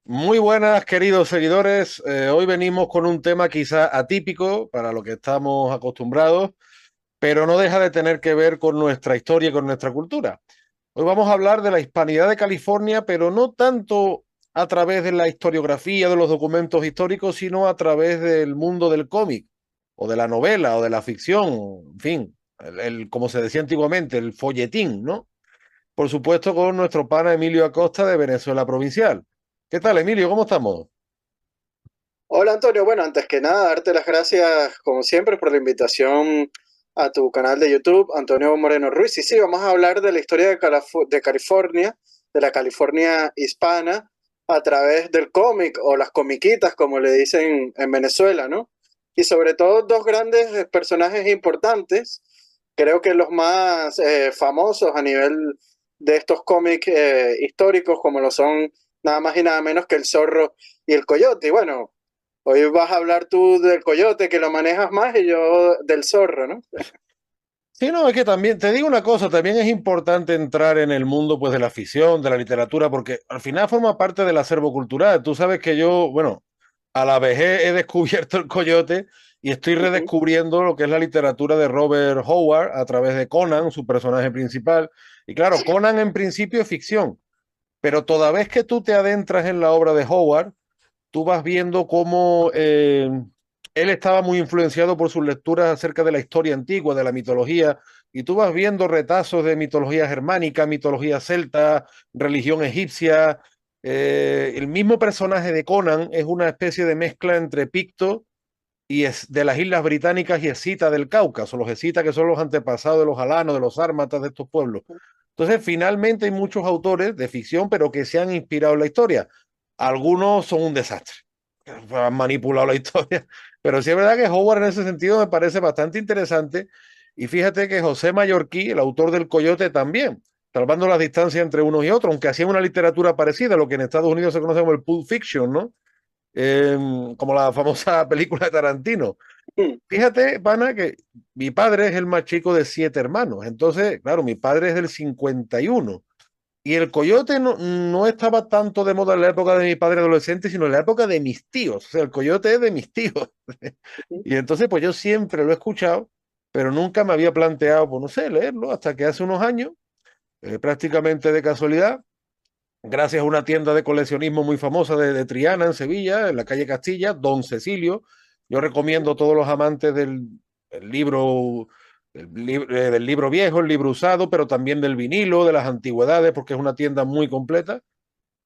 Muy buenas, queridos seguidores. Hoy venimos con un tema quizá atípico para lo que estamos acostumbrados, pero no deja de tener que ver con nuestra historia y con nuestra cultura. Hoy vamos a hablar de la hispanidad de California, pero no tanto a través de la historiografía, de los documentos históricos, sino a través del mundo del cómic, o de la novela, o de la ficción, en fin, como se decía antiguamente, el folletín, ¿no? Por supuesto, con nuestro pana Emilio Acosta de Venezuela Provincial. ¿Qué tal, Emilio? ¿Cómo estamos? Hola Antonio, bueno, antes que nada, darte las gracias como siempre por la invitación a tu canal de YouTube, Antonio Moreno Ruiz. Y sí, vamos a hablar de la historia de California, de la California hispana, a través del cómic o las comiquitas, como le dicen en Venezuela, ¿no? Y sobre todo dos grandes personajes importantes, creo que los más famosos a nivel de estos cómics históricos, como lo son nada más y nada menos que el Zorro y el Coyote. Y bueno, hoy vas a hablar tú del coyote que lo manejas más y yo del zorro, ¿no? Sí, no, es que también, te digo una cosa, también es importante entrar en el mundo pues de la ficción, de la literatura, porque al final forma parte del acervo cultural. Tú sabes que yo, bueno, a la vejez he descubierto el coyote y estoy Ujú. redescubriendo lo que es la literatura de Robert Howard a través de Conan, su personaje principal. Y claro, Conan en principio es ficción, pero toda vez que tú te adentras en la obra de Howard, tú vas viendo cómo él estaba muy influenciado por sus lecturas acerca de la historia antigua, de la mitología, y tú vas viendo retazos de mitología germánica, mitología celta, religión egipcia. El mismo personaje de Conan es una especie de mezcla entre Picto y es de las Islas Británicas y escita del Cáucaso, los escitas que son los antepasados de los alanos, de los sármatas de estos pueblos. Entonces, finalmente hay muchos autores de ficción, pero que se han inspirado en la historia. Algunos son un desastre, han manipulado la historia, pero sí es verdad que Howard en ese sentido me parece bastante interesante. Y fíjate que José Mallorquí, el autor del Coyote, también, salvando las distancias entre unos y otros, aunque hacía una literatura parecida a lo que en Estados Unidos se conoce como el Pulp Fiction, ¿no? Como la famosa película de Tarantino. Fíjate, pana, que mi padre es el más chico de 7 hermanos. Entonces, claro, mi padre es del 51. Y el coyote no estaba tanto de moda en la época de mi padre adolescente, sino en la época de mis tíos. O sea, el coyote es de mis tíos. Y entonces, pues yo siempre lo he escuchado, pero nunca me había planteado, pues no sé, leerlo, hasta que hace unos años, prácticamente de casualidad, gracias a una tienda de coleccionismo muy famosa de Triana en Sevilla, en la calle Castilla, Don Cecilio. Yo recomiendo a todos los amantes del libro, del libro viejo, el libro usado, pero también del vinilo, de las antigüedades, porque es una tienda muy completa.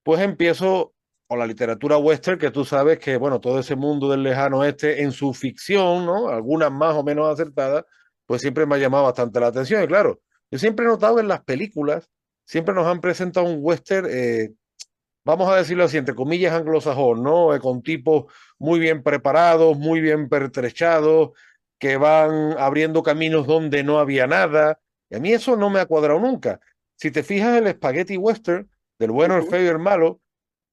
Pues empiezo con la literatura western, que tú sabes que, bueno, todo ese mundo del lejano oeste en su ficción, ¿no? Algunas más o menos acertadas, pues siempre me ha llamado bastante la atención. Y claro, yo siempre he notado que en las películas siempre nos han presentado un western, vamos a decirlo así, entre comillas, anglosajón, ¿no? Con tipos muy bien preparados, muy bien pertrechados, que van abriendo caminos donde no había nada. Y a mí eso no me ha cuadrado nunca. Si te fijas, el spaghetti western, del bueno, el Ujú. feo y el malo,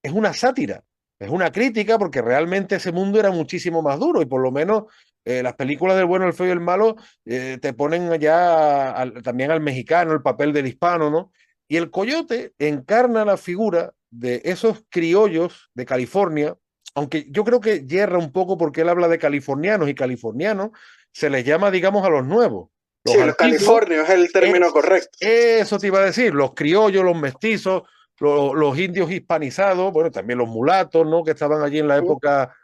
es una sátira, es una crítica, porque realmente ese mundo era muchísimo más duro y por lo menos las películas del bueno, el feo y el malo te ponen ya también al mexicano, el papel del hispano, ¿no? Y el coyote encarna la figura de esos criollos de California, aunque yo creo que yerra un poco porque él habla de californianos y californianos se les llama, digamos, a los nuevos. Los Sí, los antiguos, californios es el término es, correcto. eso te iba a decir, los criollos, los mestizos, los indios hispanizados, bueno, también los mulatos, ¿no? Que estaban allí en la Ujú. época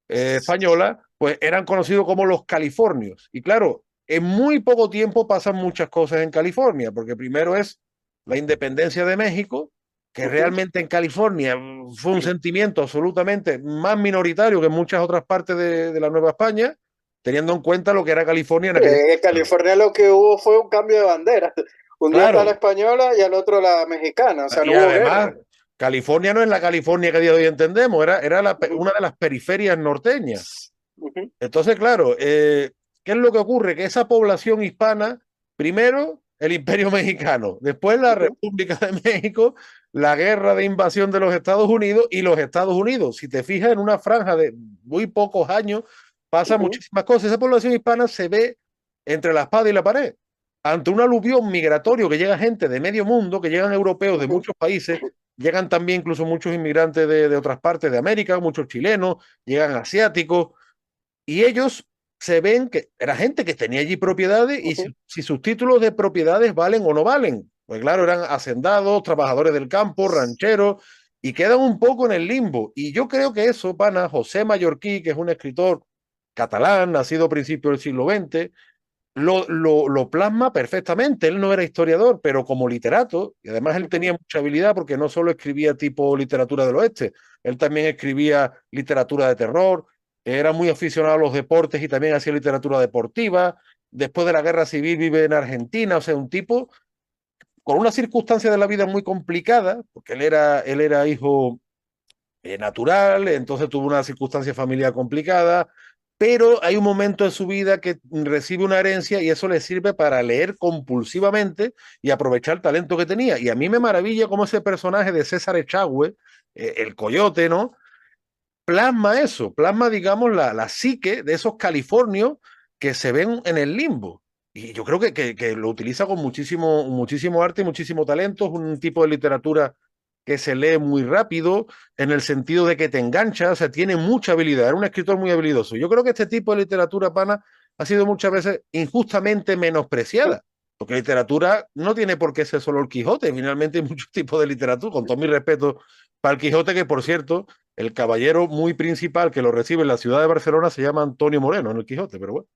española, pues eran conocidos como los californios. Y claro, en muy poco tiempo pasan muchas cosas en California, porque primero es la independencia de México, que Ujú. realmente en California fue un sentimiento absolutamente más minoritario que en muchas otras partes de la Nueva España, teniendo en cuenta lo que era California en Sí, aquella en época. California lo que hubo fue un cambio de bandera. Un día está la Claro, española y al otro la mexicana, o sea, no y hubo además, guerra. California no es la California que a día de hoy entendemos, era Ujú. una de las periferias norteñas. Ujú. Entonces, claro, ¿qué es lo que ocurre? Que esa población hispana, primero el Imperio Mexicano, después la Ujú. República de México, la guerra de invasión de los Estados Unidos y los Estados Unidos. Si te fijas, en una franja de muy pocos años pasan Ujú. muchísimas cosas. Esa población hispana se ve entre la espada y la pared. Ante un aluvión migratorio que llega gente de medio mundo, que llegan europeos de Ujú. muchos países, llegan también incluso muchos inmigrantes de otras partes de América, muchos chilenos, llegan asiáticos, y ellos se ven que era gente que tenía allí propiedades y ujú. si sus títulos de propiedades valen o no valen. Pues claro, eran hacendados, trabajadores del campo, rancheros, y quedan un poco en el limbo. Y yo creo que eso, pana, José Mallorquí, que es un escritor catalán, nacido a principios del siglo XX, lo plasma perfectamente. Él no era historiador, pero como literato, y además él tenía mucha habilidad porque no solo escribía tipo literatura del oeste, él también escribía literatura de terror, era muy aficionado a los deportes y también hacía literatura deportiva. Después de la guerra civil vive en Argentina, o sea, un tipo con una circunstancia de la vida muy complicada, porque él era hijo natural, entonces tuvo una circunstancia familiar complicada, pero hay un momento en su vida que recibe una herencia y eso le sirve para leer compulsivamente y aprovechar el talento que tenía. Y a mí me maravilla cómo ese personaje de César Echagüe, el coyote, ¿no? Plasma eso, plasma, digamos, la psique de esos californios que se ven en el limbo. Y yo creo que lo utiliza con muchísimo arte y muchísimo talento. Es un tipo de literatura que se lee muy rápido, en el sentido de que te engancha, o sea, tiene mucha habilidad. Era un escritor muy habilidoso. Yo creo que este tipo de literatura, pana, ha sido muchas veces injustamente menospreciada. Porque literatura no tiene por qué ser solo el Quijote. Finalmente hay muchos tipos de literatura, con todo mi respeto para el Quijote, que por cierto, el caballero muy principal que lo recibe en la ciudad de Barcelona se llama Antonio Moreno en el Quijote, pero bueno.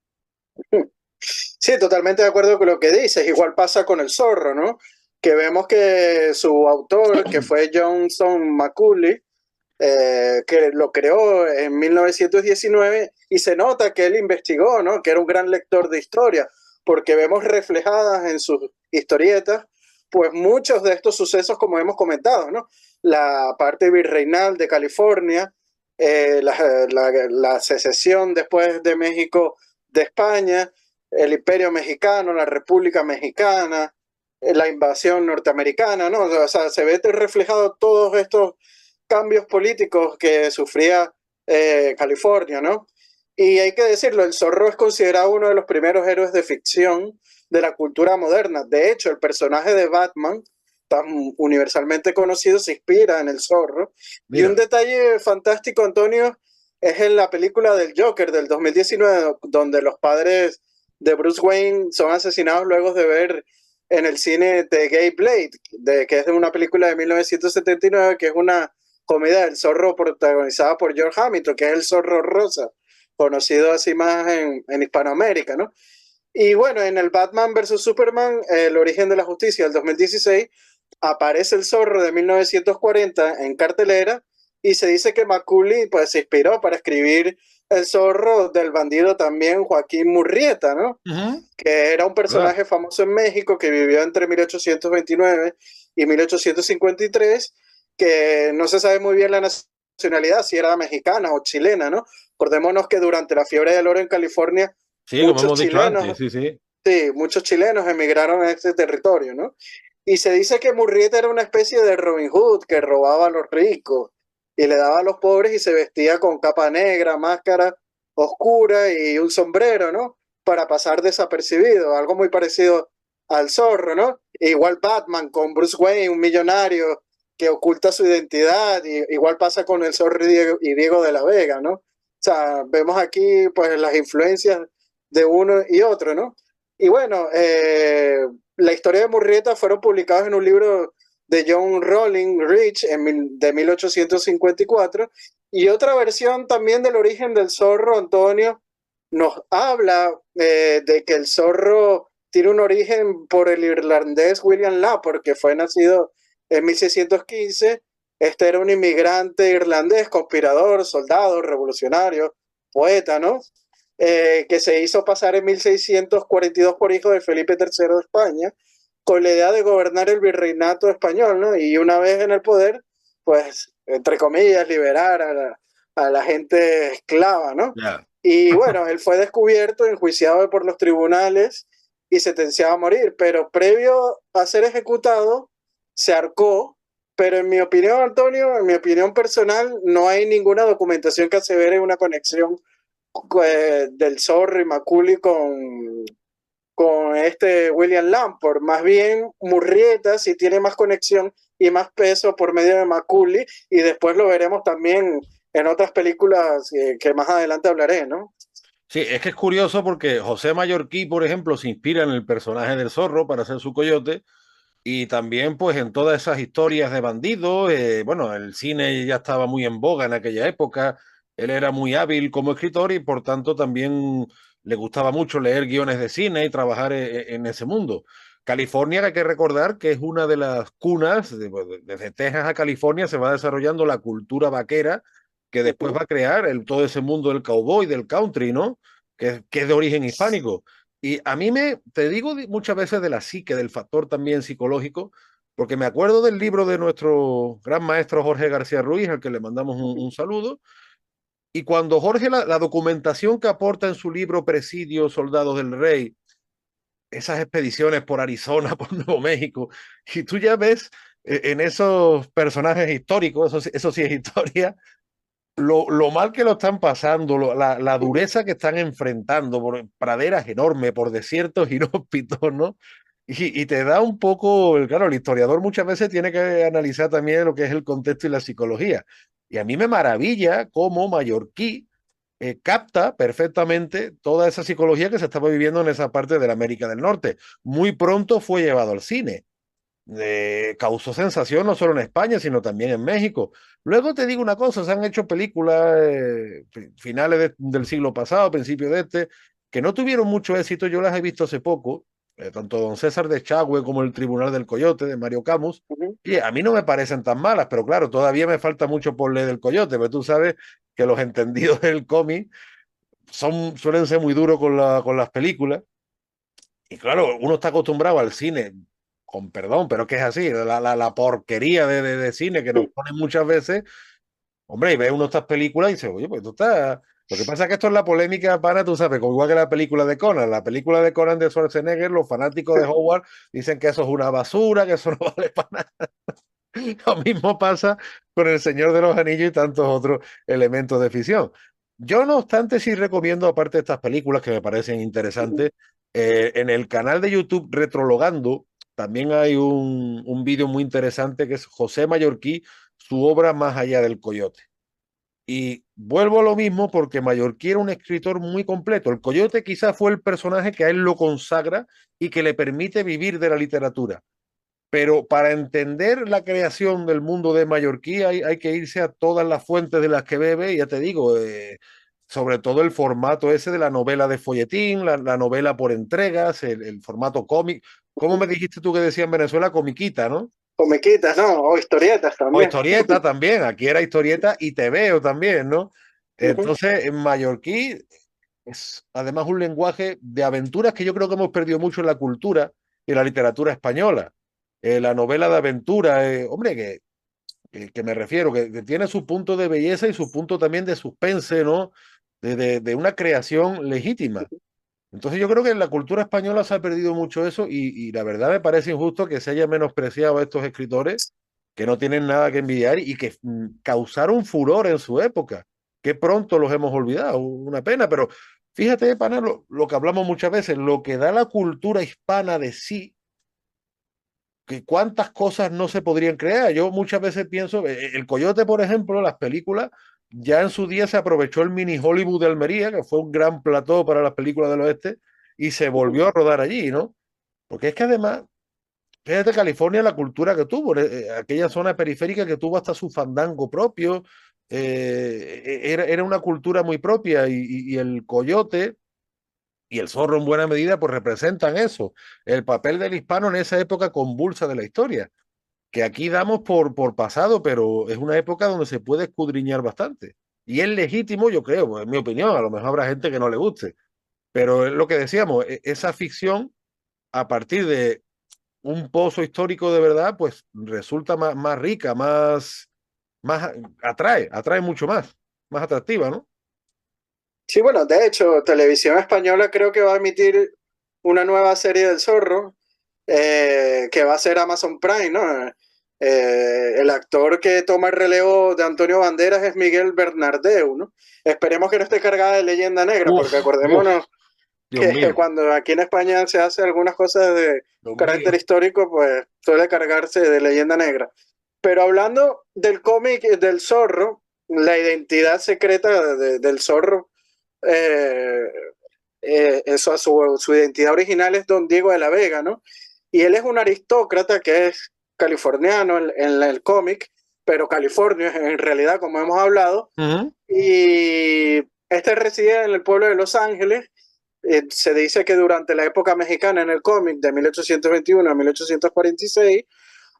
Sí, totalmente de acuerdo con lo que dices. Igual pasa con el zorro, ¿no? Que vemos que su autor, que fue Johnson Macaulay, que lo creó en 1919 y se nota que él investigó, ¿no? Que era un gran lector de historia, porque vemos reflejadas en sus historietas, pues muchos de estos sucesos, como hemos comentado, ¿no? La parte virreinal de California, la secesión después de México de España, el Imperio Mexicano, la República Mexicana, la invasión norteamericana, ¿no? O sea, se ve reflejado todos estos cambios políticos que sufría California, ¿no? Y hay que decirlo, el zorro es considerado uno de los primeros héroes de ficción de la cultura moderna. De hecho, el personaje de Batman, tan universalmente conocido, se inspira en el zorro. Y un Mira, detalle fantástico, Antonio, es en la película del Joker del 2019, donde los padres de Bruce Wayne son asesinados luego de ver en el cine The Gay Blade, que es de una película de 1979, que es una comedia del zorro protagonizada por George Hamilton, que es el zorro rosa, conocido así más en Hispanoamérica, ¿no? Y bueno, en el Batman vs. Superman, el origen de la justicia del 2016, aparece el zorro de 1940 en cartelera y se dice que Macaulay pues, se inspiró para escribir el zorro del bandido también Joaquín Murrieta, ¿no? uh-huh, Que era un ¿verdad? personaje famoso en México que vivió entre 1829 y 1853, que no se sabe muy bien la nacionalidad, si era mexicana o chilena, ¿no? Acordémonos que durante la fiebre del oro en California, Sí, como muchos hemos dicho antes, chilenos, sí, sí. sí, muchos chilenos emigraron a este territorio, ¿no? Y se dice que Murrieta era una especie de Robin Hood que robaba a los ricos y le daba a los pobres y se vestía con capa negra, máscara oscura y un sombrero, ¿no? Para pasar desapercibido, algo muy parecido al zorro, ¿no? E igual Batman con Bruce Wayne, un millonario que oculta su identidad, y igual pasa con el zorro y Diego de la Vega, ¿no? O sea, vemos aquí pues las influencias de uno y otro, ¿no? Y bueno, la historia de Murrieta fueron publicados en un libro de John Rowling Rich de 1854 y otra versión también del origen del zorro, Antonio, nos habla de que el zorro tiene un origen por el irlandés William Laporte, que fue nacido en 1615. Este era un inmigrante irlandés, conspirador, soldado, revolucionario, poeta, ¿no? Que se hizo pasar en 1642 por hijo de Felipe III de España, con la idea de gobernar el virreinato español, ¿no? Y una vez en el poder, pues, entre comillas, liberar a la gente esclava, ¿no? Ya. Y bueno, él fue descubierto, enjuiciado por los tribunales y sentenciado a morir, pero previo a ser ejecutado, se ahorcó. Pero en mi opinión, Antonio, en mi opinión personal, no hay ninguna documentación que asevere una conexión del zorro y Maculi con este William Lamport. Más bien, Murrieta sí tiene más conexión y más peso por medio de Macaulay, y después lo veremos también en otras películas que más adelante hablaré, ¿no? Sí, es que es curioso porque José Mallorquí, por ejemplo, se inspira en el personaje del zorro para hacer su coyote y también pues en todas esas historias de bandidos. Bueno, el cine ya estaba muy en boga en aquella época, él era muy hábil como escritor y por tanto también le gustaba mucho leer guiones de cine y trabajar en ese mundo. California, hay que recordar que es una de las cunas, desde Texas a California se va desarrollando la cultura vaquera que después va a crear todo ese mundo del cowboy, del country, ¿no? Que es de origen hispánico. Y a mí te digo muchas veces de la psique, del factor también psicológico, porque me acuerdo del libro de nuestro gran maestro Jorge García Ruiz, al que le mandamos un saludo, y cuando Jorge, la documentación que aporta en su libro Presidio, Soldados del Rey, esas expediciones por Arizona, por Nuevo México, y tú ya ves en esos personajes históricos, eso sí es historia, lo mal que lo están pasando, la dureza que están enfrentando por praderas enormes, por desiertos inhóspitos, ¿no? Y te da un poco, claro, el historiador muchas veces tiene que analizar también lo que es el contexto y la psicología. Y a mí me maravilla cómo Mallorquí capta perfectamente toda esa psicología que se estaba viviendo en esa parte de la América del Norte. Muy pronto fue llevado al cine, causó sensación no solo en España, sino también en México. Luego te digo una cosa, se han hecho películas finales del siglo pasado, principios de este, que no tuvieron mucho éxito, yo las he visto hace poco, tanto Don César de Chagüe como El Tribunal del Coyote de Mario Camus, Ujú. y a mí no me parecen tan malas, pero claro, todavía me falta mucho por leer del Coyote, pero tú sabes que los entendidos del cómic suelen ser muy duros con las películas. Y claro, uno está acostumbrado al cine, con perdón, pero que es así, la porquería de cine que nos ponen muchas veces. Hombre, y ve uno estas películas y dice, oye, pues tú estás. Lo que pasa es que esto es la polémica para, tú sabes, como igual que la película de Conan. La película de Conan de Schwarzenegger, los fanáticos de Howard dicen que eso es una basura, que eso no vale para nada. Lo mismo pasa con El Señor de los Anillos y tantos otros elementos de ficción. Yo, no obstante, sí recomiendo, aparte de estas películas que me parecen interesantes, en el canal de YouTube Retrologando también hay un vídeo muy interesante que es José Mallorquí, su obra Más allá del Coyote. Y vuelvo a lo mismo porque Mallorquí era un escritor muy completo. El Coyote quizás fue el personaje que a él lo consagra y que le permite vivir de la literatura. Pero para entender la creación del mundo de Mallorquí hay que irse a todas las fuentes de las que bebe, y ya te digo, sobre todo el formato ese de la novela de folletín, la novela por entregas, el formato cómic. ¿Cómo me dijiste tú que decía en Venezuela? Comiquita, ¿no? Comiquitas, ¿no? O historietas O también. historieta también, aquí era historieta y te veo también, ¿no? Ujú. Entonces, en Mallorquí es además un lenguaje de aventuras que yo creo que hemos perdido mucho en la cultura y la literatura española. La novela de aventura, hombre, que me refiero, que tiene su punto de belleza y su punto también de suspense, ¿no? De una creación legítima. Entonces yo creo que en la cultura española se ha perdido mucho eso y la verdad me parece injusto que se haya menospreciado a estos escritores que no tienen nada que envidiar y que causaron furor en su época. Que pronto los hemos olvidado, una pena, pero fíjate, pana, lo que hablamos muchas veces, lo que da la cultura hispana de sí, que cuántas cosas no se podrían crear. Yo muchas veces pienso, el Coyote, por ejemplo, las películas, ya en su día se aprovechó el mini Hollywood de Almería, que fue un gran plató para las películas del oeste, y se volvió a rodar allí, ¿no? Porque es que además, fíjate California, la cultura que tuvo, aquella zona periférica que tuvo hasta su fandango propio, era una cultura muy propia y el Coyote y el zorro en buena medida pues representan eso, el papel del hispano en esa época convulsa de la historia que aquí damos por pasado, pero es una época donde se puede escudriñar bastante. Y es legítimo, yo creo, pues, en mi opinión, a lo mejor habrá gente que no le guste, pero es lo que decíamos, esa ficción, a partir de un pozo histórico de verdad, pues resulta más rica, más atrae mucho más atractiva, ¿no? Sí, bueno, de hecho, Televisión Española creo que va a emitir una nueva serie del Zorro, que va a ser Amazon Prime, ¿no? El actor que toma el relevo de Antonio Banderas es Miguel Bernardeu, ¿no? Esperemos que no esté cargada de leyenda negra, porque Uf, uf. acordémonos Dios que mío, cuando aquí en España se hace algunas cosas de Dios carácter mío. histórico, pues suele cargarse de leyenda negra. Pero hablando del cómic del zorro, la identidad secreta del zorro, eh, eso, su identidad original es Don Diego de la Vega, ¿no? Y él es un aristócrata que es californiano en el cómic, pero californio en realidad, como hemos hablado, Ujú. y este reside en el pueblo de Los Ángeles. Se dice que durante la época mexicana en el cómic de 1821 a 1846,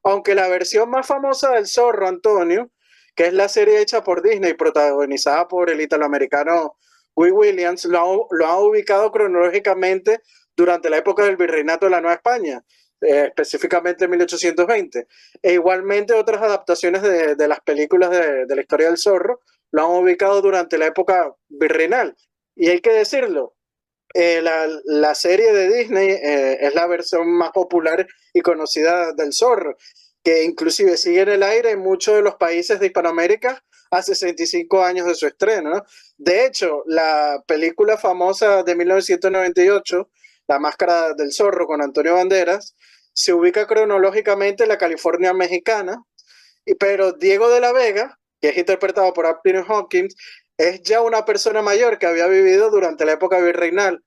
aunque la versión más famosa del Zorro, Antonio, que es la serie hecha por Disney, protagonizada por el italoamericano Will Williams, lo ha ubicado cronológicamente durante la época del virreinato de la Nueva España, específicamente en 1820. E igualmente otras adaptaciones de las películas de la historia del zorro lo han ubicado durante la época virreinal. Y hay que decirlo, la serie de Disney es la versión más popular y conocida del zorro, que inclusive sigue en el aire en muchos de los países de Hispanoamérica a 65 años de su estreno, ¿no? De hecho, la película famosa de 1998, La Máscara del Zorro con Antonio Banderas, se ubica cronológicamente en la California mexicana, pero Diego de la Vega, que es interpretado por Anthony Hopkins, es ya una persona mayor que había vivido durante la época virreinal,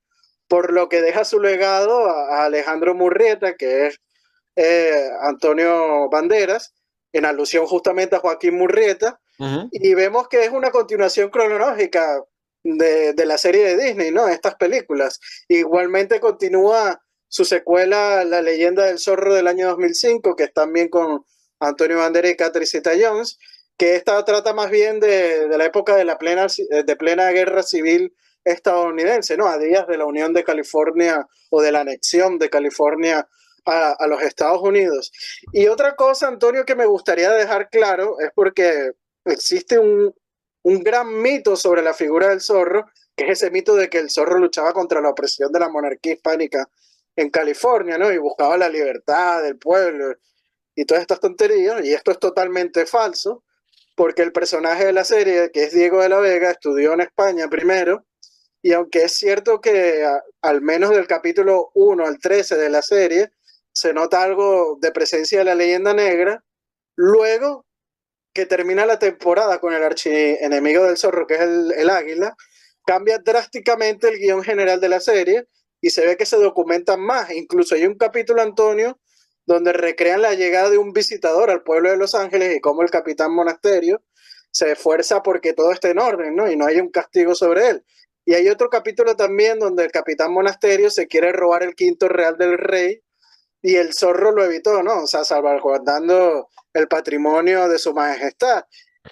por lo que deja su legado a Alejandro Murrieta, que es Antonio Banderas, en alusión justamente a Joaquín Murrieta, Ujú. y vemos que es una continuación cronológica de la serie de Disney, ¿no? Estas películas. Igualmente continúa su secuela, La leyenda del zorro del año 2005, que es también con Antonio Banderas y Catherine Zeta-Jones, que esta trata más bien de la época de plena guerra civil estadounidense, ¿no? A días de la Unión de California o de la anexión de California a los Estados Unidos. Y otra cosa, Antonio, que me gustaría dejar claro es porque existe un gran mito sobre la figura del zorro, que es ese mito de que el zorro luchaba contra la opresión de la monarquía hispánica en California, ¿no? Y buscaba la libertad del pueblo y todas estas tonterías, y esto es totalmente falso, porque el personaje de la serie, que es Diego de la Vega, estudió en España primero, y aunque es cierto que al menos del capítulo 1 al 13 de la serie se nota algo de presencia de la leyenda negra, luego que termina la temporada con el archienemigo del zorro, que es el águila, cambia drásticamente el guión general de la serie y se ve que se documentan más. Incluso hay un capítulo, Antonio, donde recrean la llegada de un visitador al pueblo de Los Ángeles y cómo el capitán Monasterio se esfuerza porque todo esté en orden, ¿no? Y no hay un castigo sobre él. Y hay otro capítulo también donde el capitán Monasterio se quiere robar el quinto real del rey y el zorro lo evitó, ¿no? O sea, salvaguardando el patrimonio de su majestad.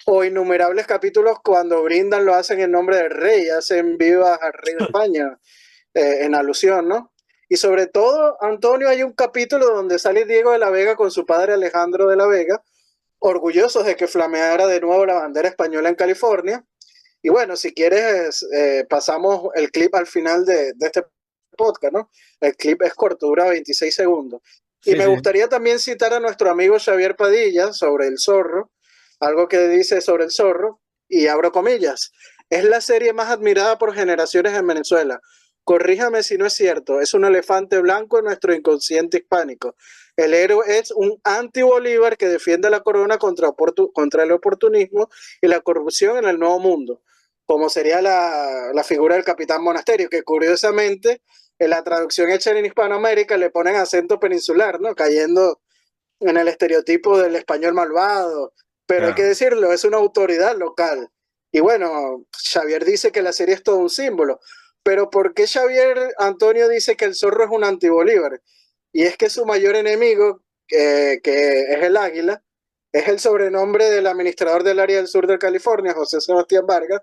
O innumerables capítulos cuando brindan lo hacen en nombre del rey, hacen vivas al rey de España, en alusión, ¿no? Y sobre todo, Antonio, hay un capítulo donde sale Diego de la Vega con su padre Alejandro de la Vega, orgullosos de que flameara de nuevo la bandera española en California. Y bueno, si quieres, pasamos el clip al final de este podcast, ¿no? El clip es corto, dura 26 segundos. Y Sí, me sí. gustaría también citar a nuestro amigo Xavier Padilla sobre el zorro, algo que dice sobre el zorro, y abro comillas. Es la serie más admirada por generaciones en Venezuela. Corríjame si no es cierto, es un elefante blanco en nuestro inconsciente hispánico. El héroe es un anti-Bolívar que defiende la corona contra el oportunismo y la corrupción en el nuevo mundo, como sería la figura del capitán Monasterio, que curiosamente en la traducción hecha en Hispanoamérica le ponen acento peninsular, ¿no? Cayendo en el estereotipo del español malvado, pero hay que Claro. decirlo, es una autoridad local. Y bueno, Xavier dice que la serie es todo un símbolo, pero ¿por qué Xavier Antonio dice que el zorro es un anti-Bolívar? Y es que su mayor enemigo, que es el águila, es el sobrenombre del administrador del área del sur de California, José Sebastián Vargas,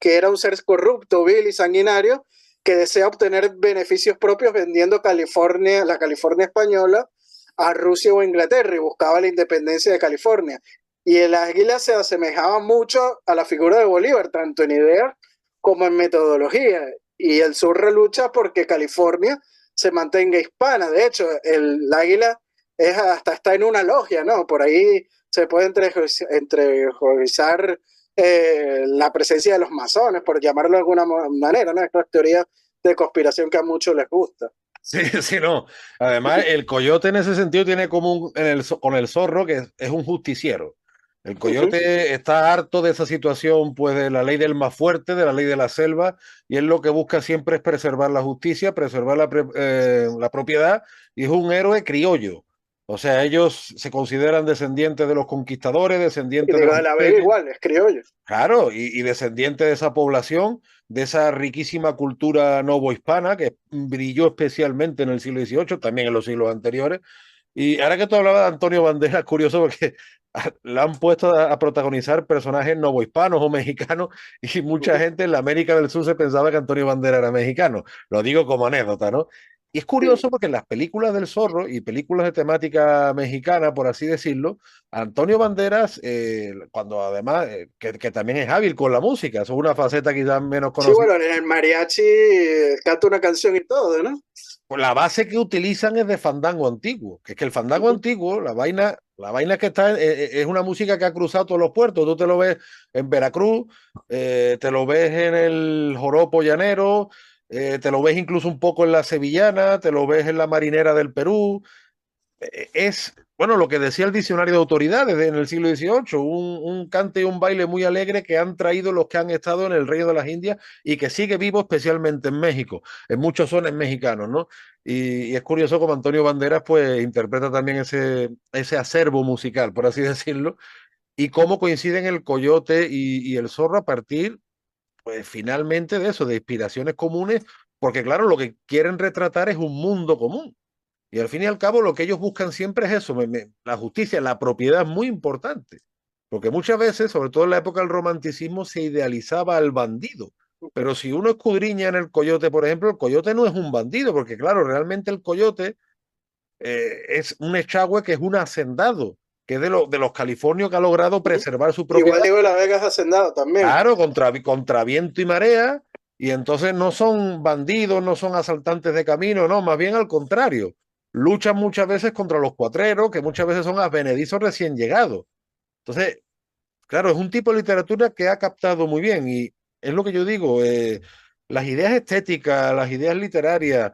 que era un ser corrupto, vil y sanguinario, que desea obtener beneficios propios vendiendo California, la California española, a Rusia o Inglaterra y buscaba la independencia de California. Y el águila se asemejaba mucho a la figura de Bolívar, tanto en ideas como en metodología. Y el sur lucha porque California se mantenga hispana. De hecho, el águila hasta está en una logia, ¿no? Por ahí se puede entrejuizar la presencia de los masones, por llamarlo de alguna manera, ¿no? Estas teorías de conspiración que a muchos les gusta. Sí, sí, no. Además, el coyote en ese sentido tiene como con el zorro que es un justiciero. El Ujú. coyote está harto de esa situación, pues de la ley del más fuerte, de la ley de la selva, y él lo que busca siempre es preservar la justicia, preservar la propiedad, y es un héroe criollo. O sea, ellos se consideran descendientes de los conquistadores, Y descendientes de digo, los de la Vega aztecas. igual, es criollo. Claro, y descendiente de esa población, de esa riquísima cultura novohispana que brilló especialmente en el siglo XVIII, también en los siglos anteriores. Y ahora que tú hablabas de Antonio Banderas, curioso porque la han puesto a protagonizar personajes novohispanos o mexicanos y mucha Ujú. gente en la América del Sur se pensaba que Antonio Banderas era mexicano. Lo digo como anécdota, ¿no? Y es Sí. curioso porque en las películas del Zorro y películas de temática mexicana, por así decirlo, Antonio Banderas, cuando además, que también es hábil con la música, eso es una faceta quizás menos Sí, conocida. bueno, en el mariachi canta una canción y todo, ¿no? Pues la base que utilizan es de fandango antiguo, que es que el fandango Ujú. antiguo, la vaina que está, es una música que ha cruzado todos los puertos. Tú te lo ves en Veracruz, te lo ves en el joropo llanero, te lo ves incluso un poco en la sevillana, te lo ves en la marinera del Perú, es, bueno, lo que decía el diccionario de autoridades en el siglo XVIII, un cante y un baile muy alegre que han traído los que han estado en el Reino de las Indias y que sigue vivo especialmente en México, en muchos sones mexicanos, ¿no? Y es curioso como Antonio Banderas pues interpreta también ese acervo musical, por así decirlo, y cómo coinciden el coyote y el zorro a partir, pues finalmente de eso, de inspiraciones comunes, porque claro, lo que quieren retratar es un mundo común y al fin y al cabo lo que ellos buscan siempre es eso, la justicia, la propiedad es muy importante, porque muchas veces, sobre todo en la época del romanticismo, se idealizaba al bandido. Pero si uno escudriña en el coyote, por ejemplo, el coyote no es un bandido, porque claro, realmente el coyote es un echagüe que es un hacendado, que es de los californios que ha logrado Ujú. preservar su Igual propiedad, digo, la Vega es hacendado también. claro, contra viento y marea, y entonces no son bandidos, no son asaltantes de camino, no, más bien al contrario. Luchan muchas veces contra los cuatreros, que muchas veces son advenedizos recién llegados. Entonces, claro, es un tipo de literatura que ha captado muy bien, y es lo que yo digo, las ideas estéticas, las ideas literarias,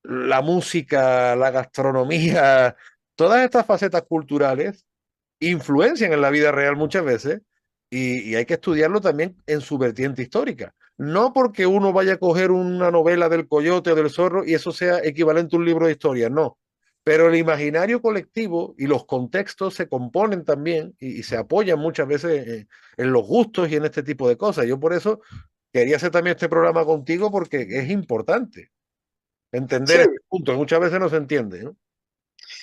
la música, la gastronomía, todas estas facetas culturales influencian en la vida real muchas veces y hay que estudiarlo también en su vertiente histórica. No porque uno vaya a coger una novela del coyote o del zorro y eso sea equivalente a un libro de historia, no. Pero el imaginario colectivo y los contextos se componen también y se apoyan muchas veces en los gustos y en este tipo de cosas. Yo por eso quería hacer también este programa contigo porque es importante entender Sí, este punto, que muchas veces no se entiende, ¿no?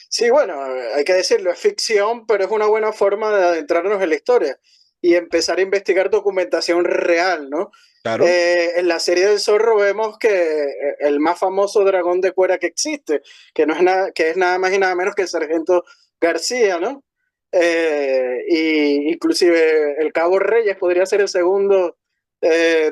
sí, bueno, hay que decirlo, es ficción, pero es una buena forma de adentrarnos en la historia y empezar a investigar documentación real, ¿no? Claro, En la serie del Zorro vemos que el más famoso dragón de cuera que existe, que no es nada, que es nada más y nada menos que el sargento García, ¿no? Y inclusive el Cabo Reyes podría ser el segundo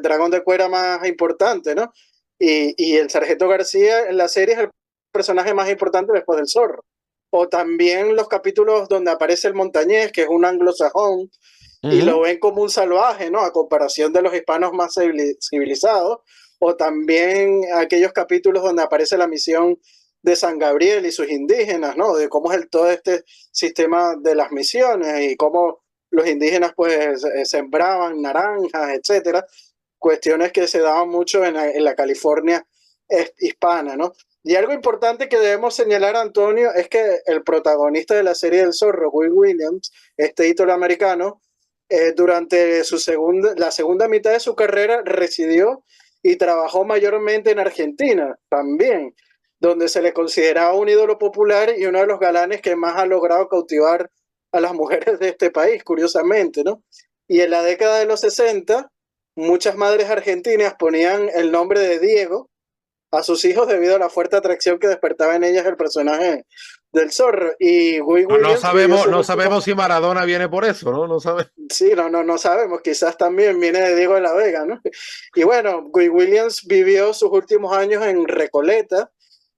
dragón de cuera más importante, ¿no? Y el sargento García en la serie es el personaje más importante después del Zorro. O también los capítulos donde aparece el montañés, que es un anglosajón, y lo ujú, ven como un salvaje, ¿no? A comparación de los hispanos más civilizados. O también aquellos capítulos donde aparece la misión de San Gabriel y sus indígenas, ¿no? De cómo es todo este sistema de las misiones y cómo los indígenas pues sembraban naranjas, etcétera. Cuestiones que se daban mucho en la California hispana, ¿no? Y algo importante que debemos señalar, Antonio, es que el protagonista de la serie del Zorro, Will Williams, este italoamericano, durante la segunda mitad de su carrera residió y trabajó mayormente en Argentina también, donde se le consideraba un ídolo popular y uno de los galanes que más ha logrado cautivar a las mujeres de este país, curiosamente, ¿no? Y en la década de los 60, muchas madres argentinas ponían el nombre de Diego a sus hijos debido a la fuerte atracción que despertaba en ellas el personaje del zorro. Y Guy no, Williams vivió sus no últimos... sabemos si Maradona viene por eso, ¿no? No sabemos. Sí, no sabemos, quizás también viene de Diego de la Vega, ¿no? Y bueno, Guy Williams vivió sus últimos años en Recoleta,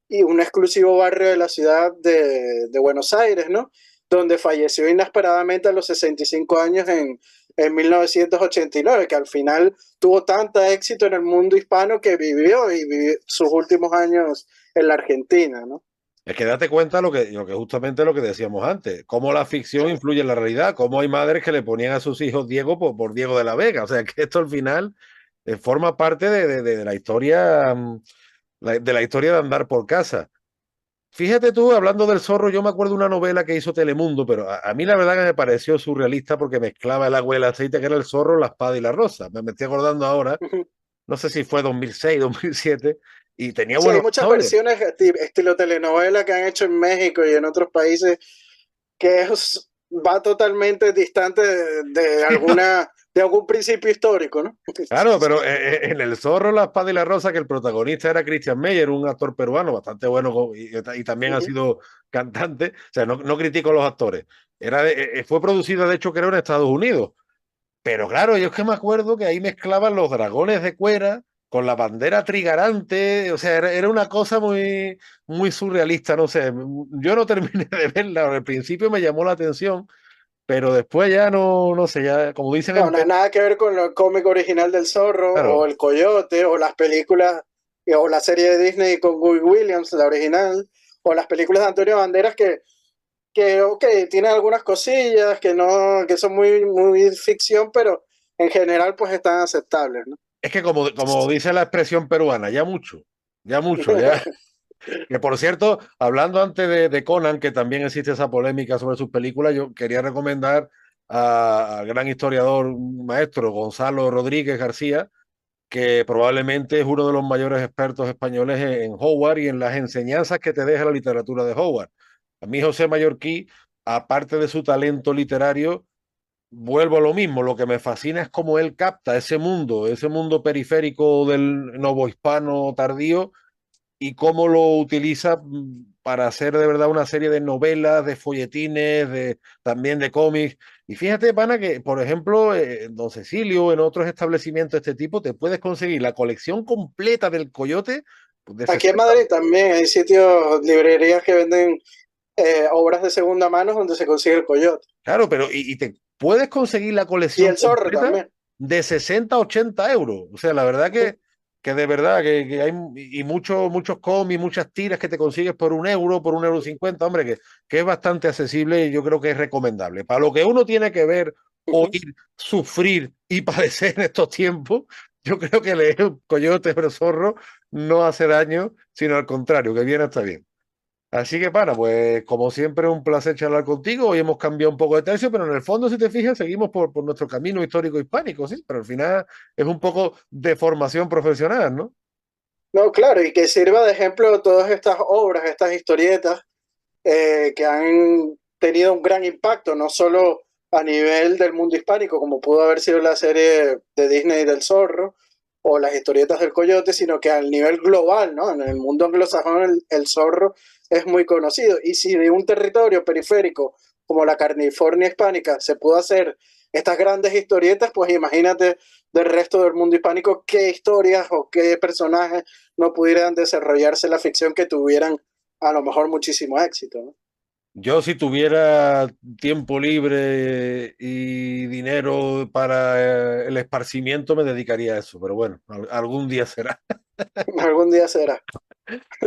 y un exclusivo barrio de la ciudad de Buenos Aires, ¿no? Donde falleció inesperadamente a los 65 años en 1989, que al final tuvo tanto éxito en el mundo hispano que vivió sus últimos años en la Argentina, ¿no? Es que date cuenta lo que justamente lo que decíamos antes, cómo la ficción influye en la realidad, cómo hay madres que le ponían a sus hijos Diego por Diego de la Vega. O sea, que esto al final forma parte de la historia, de la historia de andar por casa. Fíjate tú, hablando del zorro, yo me acuerdo de una novela que hizo Telemundo, pero a mí la verdad que me pareció surrealista porque mezclaba el agua y el aceite, que era el zorro, la espada y la rosa. Me estoy acordando ahora, no sé si fue 2006, 2007, y tenía Sí, hay buenos muchas actores. versiones estilo telenovela que han hecho en México y en otros países que va totalmente distante de algún principio histórico, ¿no? Claro, pero en El Zorro, la espada y la rosa, que el protagonista era Christian Meyer, un actor peruano bastante bueno y también ha sido cantante. O sea, no critico a los actores. Fue producida, de hecho, creo, en Estados Unidos. Pero claro, yo es que me acuerdo que ahí mezclaban los dragones de cuera con la bandera trigarante. O sea, era una cosa muy surrealista. No sé, yo no terminé de verla. Al principio me llamó la atención, pero después ya no sé, ya como dicen No, en no, Perú. nada que ver con el cómic original del Zorro o Claro, el Coyote o las películas o la serie de Disney con Will Williams, la original, o las películas de Antonio Banderas que ok, tienen algunas cosillas que no, que son muy ficción, pero en general pues están aceptables, ¿no? es que como dice la expresión peruana, ya mucho, ya. Que por cierto, hablando antes de Conan, que también existe esa polémica sobre sus películas, yo quería recomendar al gran historiador, maestro Gonzalo Rodríguez García, que probablemente es uno de los mayores expertos españoles en Howard y en las enseñanzas que te deja la literatura de Howard. A mí José Mallorquí, aparte de su talento literario, vuelvo a lo mismo, lo que me fascina es cómo él capta ese mundo periférico del novohispano tardío y cómo lo utiliza para hacer de verdad una serie de novelas, de folletines, también de cómics. Y fíjate, pana, que por ejemplo, en Don Cecilio, en otros establecimientos de este tipo, te puedes conseguir la colección completa del Coyote pues, de Aquí en 60. Madrid también hay sitios, librerías que venden obras de segunda mano donde se consigue el Coyote. Claro, pero y te puedes conseguir la Y colección el Zorro completa también. de 60 80 euros. O sea, la verdad que de verdad que hay y muchos cómics, muchas tiras que te consigues por 1 euro, por 1,50 € hombre, que es bastante accesible y yo creo que es recomendable. Para lo que uno tiene que ver, oír, sufrir y padecer en estos tiempos, yo creo que leer Coyote pero Zorro no hace daño, sino al contrario, que viene hasta bien. Así que, para, pues como siempre, un placer charlar contigo. Hoy hemos cambiado un poco de tercio, pero en el fondo, si te fijas, seguimos por nuestro camino histórico hispánico, ¿sí? Pero al final es un poco de formación profesional, ¿no? No, claro, y que sirva de ejemplo todas estas obras, estas historietas que han tenido un gran impacto, no solo a nivel del mundo hispánico, como pudo haber sido la serie de Disney del Zorro o las historietas del Coyote, sino que a nivel global, ¿no? En el mundo anglosajón el zorro es muy conocido. Y si de un territorio periférico como la California hispánica se pudo hacer estas grandes historietas, pues imagínate del resto del mundo hispánico qué historias o qué personajes no pudieran desarrollarse en la ficción que tuvieran a lo mejor muchísimo éxito, ¿no? Yo, si tuviera tiempo libre y dinero para el esparcimiento, me dedicaría a eso, pero bueno, algún día será. Algún día será.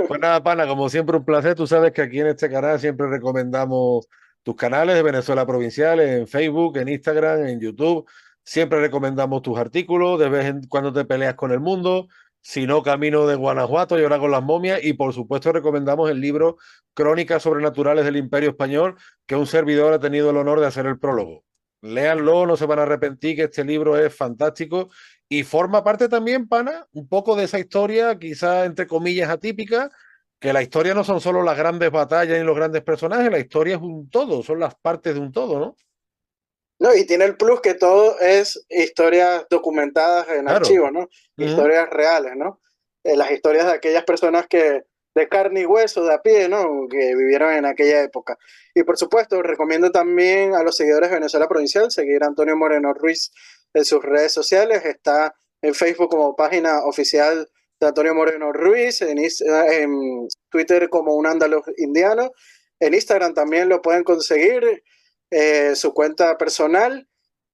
Pues nada, pana, como siempre un placer. Tú sabes que aquí en este canal siempre recomendamos tus canales de Venezuela Provincial en Facebook, en Instagram, en YouTube. Siempre recomendamos tus artículos, de vez en cuando te peleas con el mundo, si no, Camino de Guanajuato y ahora con las momias. Y por supuesto recomendamos el libro Crónicas Sobrenaturales del Imperio Español, que un servidor ha tenido el honor de hacer el prólogo. Léanlo, no se van a arrepentir, que este libro es fantástico y forma parte también, pana, un poco de esa historia, quizá entre comillas atípica, que la historia no son solo las grandes batallas ni los grandes personajes, la historia es un todo, son las partes de un todo, ¿no? No, y tiene el plus que todo es historias documentadas en Claro. archivos, ¿no? Ujú. Historias reales, ¿no? Las historias de aquellas personas que, de carne y hueso, de a pie, ¿no? Que vivieron en aquella época. Y por supuesto, recomiendo también a los seguidores de Venezuela Provincial seguir a Antonio Moreno Ruiz en sus redes sociales. Está en Facebook como página oficial de Antonio Moreno Ruiz, en Twitter como un andaluz indiano. En Instagram también lo pueden conseguir su cuenta personal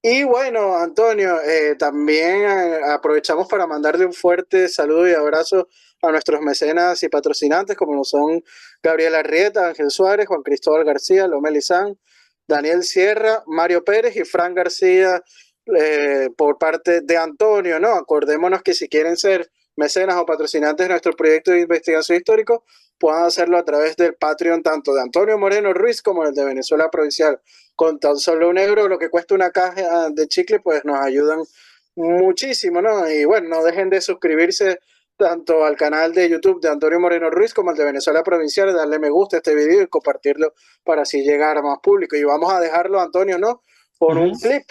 Y bueno, Antonio, también aprovechamos para mandarle un fuerte saludo y abrazo a nuestros mecenas y patrocinantes, como lo son Gabriel Arrieta, Ángel Suárez, Juan Cristóbal García, Lomé Lizán, Daniel Sierra, Mario Pérez y Fran García, por parte de Antonio, ¿no? Acordémonos que si quieren ser mecenas o patrocinantes de nuestro proyecto de investigación histórico, puedan hacerlo a través del Patreon tanto de Antonio Moreno Ruiz como el de Venezuela Provincial. Con tan solo €1, lo que cuesta una caja de chicle, pues nos ayudan muchísimo, ¿no? Y bueno, no dejen de suscribirse tanto al canal de YouTube de Antonio Moreno Ruiz como al de Venezuela Provincial, darle me gusta a este video y compartirlo para así llegar a más público. Y vamos a dejarlo, Antonio, ¿no? Con un clip.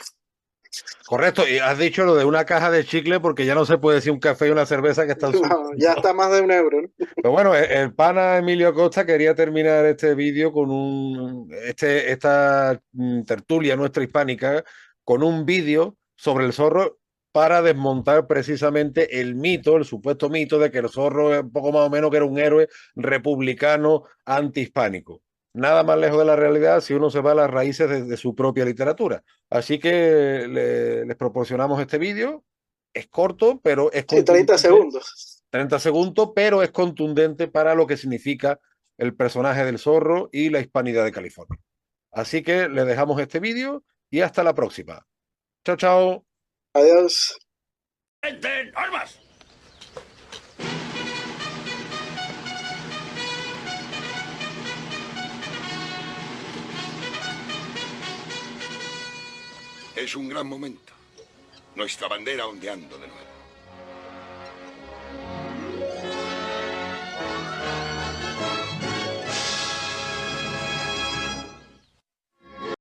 Correcto, y has dicho lo de una caja de chicle porque ya no se puede decir un café y una cerveza que están No, ya está más de €1, ¿no? Pero bueno, el pana Emilio Costa quería terminar este vídeo con esta tertulia nuestra hispánica con un vídeo sobre el zorro para desmontar precisamente el mito, el supuesto mito de que el zorro es un poco más o menos que era un héroe republicano antihispánico. Nada más lejos de la realidad si uno se va a las raíces de su propia literatura. Así que les proporcionamos este vídeo. Es corto, pero es Sí, 30 contundente. segundos. 30 segundos, pero es contundente para lo que significa el personaje del zorro y la hispanidad de California. Así que le dejamos este vídeo y hasta la próxima. Chao, chao. Adiós. ¡Armas! Es un gran momento. Nuestra bandera ondeando de nuevo.